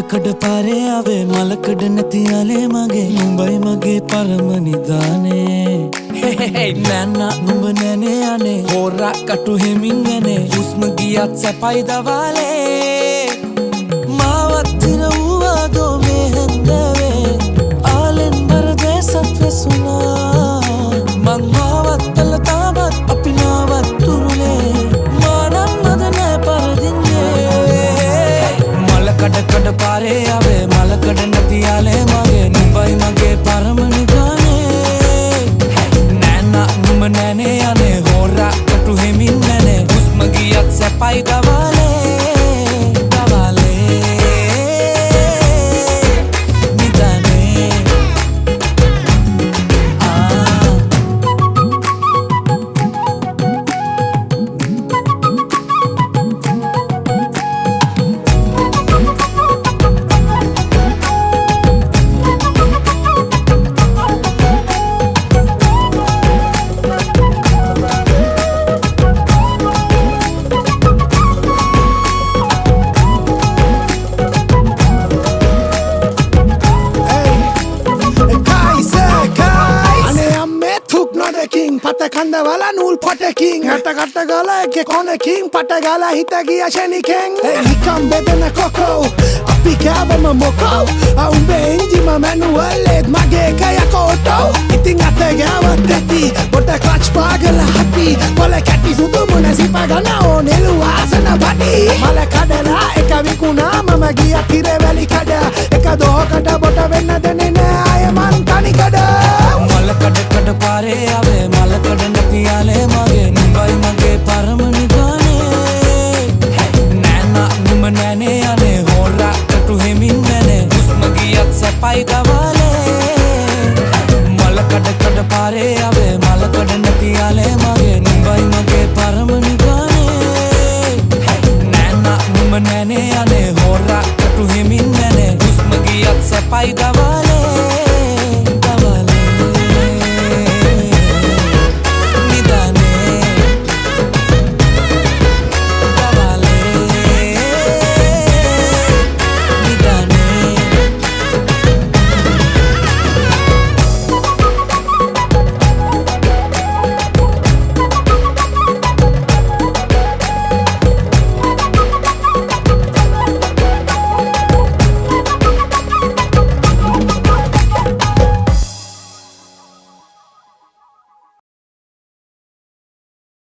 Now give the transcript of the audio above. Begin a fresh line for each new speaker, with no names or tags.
මලකඩ පාරේ ආවේ මලකඩ නැති යාලේ මගේ නුඹයි මගේ පරම නිදානේ නෑනා නුඹ නැනේ අනේ හොරා කටු හිමින් නැනේ හුස්ම ගියත් සැපයි දවාලේ මාවත් තිර වූවා දෝ මේ හැන්දවේ ආලෙන් බරදේ සත්වසුනා මං මාවත් තල තාමත් අපි නාවත් තුරුලේ මානම් මද නෑ පරදින්නේ මලකඩ කඩ පාරේ ආවේ මලකඩ නැති යාලේ මගේ නුඹයි මගේ පරම නිදානේ නෑනා නුඹ නැනේ අනේ හොරා කටු හිමින් නැනේ හුස්ම ගියත් සැපයි දවාලේ
Kanda wala nul pote king Hata kata gala eke kone king Pata gala hita giya sheni king Hey hikam bedena koko Api kava ma moko Aumbe inji ma manual Ed mage kaya koto Iting ate gawa teti Bota clutch pagala happy Mole kati sudu muna sipa gana O nelu asana bati Male kadala eka vikuna Mama giya kire veli kada Eka doho kada